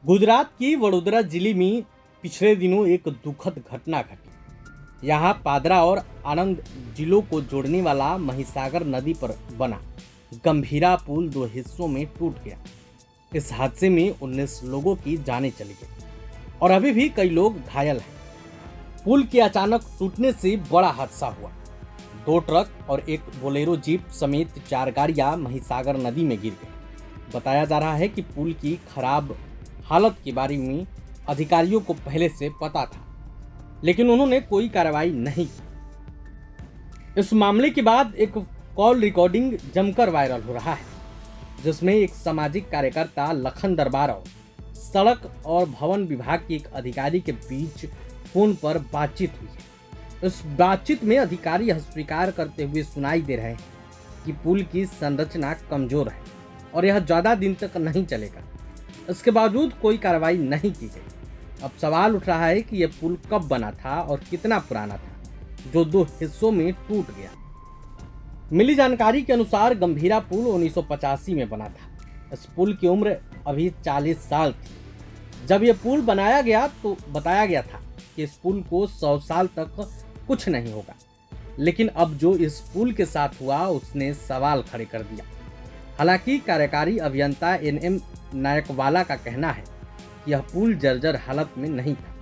गुजरात की वडोदरा जिले में पिछले दिनों एक दुखद घटना घटी। यहाँ पादरा और आनंद जिलों को जोड़ने वाला महिसागर नदी पर बना गंभीरा पुल दो हिस्सों में टूट गया। इस हादसे में 19 लोगों की जानें चली गई और अभी भी कई लोग घायल हैं। पुल के अचानक टूटने से बड़ा हादसा हुआ। 2 ट्रक और एक बोलेरो जीप समेत 4 गाड़ियां महिसागर नदी में गिर गई। बताया जा रहा है कि पुल की खराब हालत के बारे में अधिकारियों को पहले से पता था, लेकिन उन्होंने कोई कार्रवाई नहीं की। इस मामले के बाद एक कॉल रिकॉर्डिंग जमकर वायरल हो रहा है, जिसमें एक सामाजिक कार्यकर्ता लखन दरबार और सड़क और भवन विभाग के एक अधिकारी के बीच फोन पर बातचीत हुई है। इस बातचीत में अधिकारी अस्वीकार करते हुए सुनाई दे रहे हैं कि पुल की संरचना कमजोर है और यह ज्यादा दिन तक नहीं चलेगा। इसके बावजूद कोई कार्रवाई नहीं की गई। अब सवाल उठ रहा है कि यह पुल कब बना था और कितना पुराना था, जो 2 हिस्सों में टूट गया। मिली जानकारी के अनुसार गंभीरा पुल 1985 में बना था। इस पुल की उम्र अभी 40 साल थी। जब यह पुल बनाया गया तो बताया गया था कि इस पुल को 100 साल तक कुछ नहीं होगा, लेकिन अब जो इस पुल के साथ हुआ उसने सवाल खड़े कर दिया। हालांकि कार्यकारी अभियंता NM नायकवाला का कहना है कि यह पुल जर्जर हालत में नहीं था।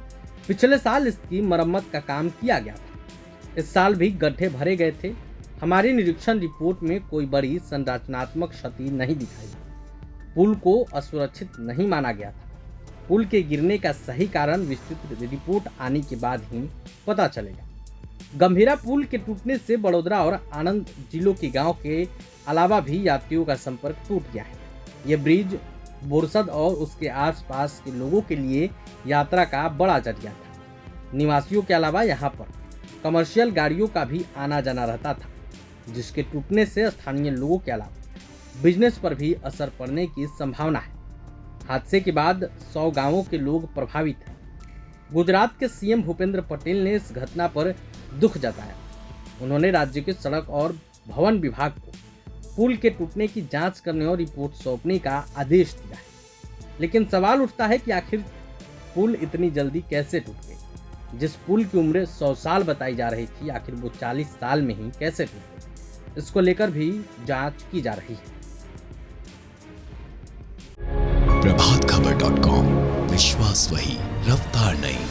पिछले साल इसकी मरम्मत का काम किया गया था। इस साल भी गड्ढे भरे गए थे। हमारी निरीक्षण रिपोर्ट में कोई बड़ी संरचनात्मक क्षति नहीं दिखाई। पुल को असुरक्षित नहीं माना गया था। पुल के गिरने का सही कारण विस्तृत रिपोर्ट आने के बाद ही पता चलेगा। गंभीरा पुल के टूटने से बड़ोदरा और आनंद जिलों के गांव के अलावा भी यात्रियों का संपर्क टूट गया है। यह ब्रिज बोरसद और उसके आसपास के लोगों के लिए यात्रा का बड़ा जरिया था। निवासियों के अलावा यहाँ पर कमर्शियल गाड़ियों का भी आना जाना रहता था, जिसके टूटने से स्थानीय लोगों के अलावा बिजनेस पर भी असर पड़ने की संभावना है। हादसे के बाद 100 गांवों के लोग प्रभावित हैं। गुजरात के CM भूपेंद्र पटेल ने इस घटना पर दुख जताया। उन्होंने राज्य के सड़क और भवन विभाग को पुल के टूटने की जांच करने और रिपोर्ट सौंपने का आदेश दिया है। लेकिन सवाल उठता है कि आखिर पुल इतनी जल्दी कैसे टूट गई। जिस पुल की उम्र 100 साल बताई जा रही थी, आखिर वो 40 साल में ही कैसे टूट गई, इसको लेकर भी जांच की जा रही है। प्रभातखबर.com, विश्वास वही, रफ्तार नहीं।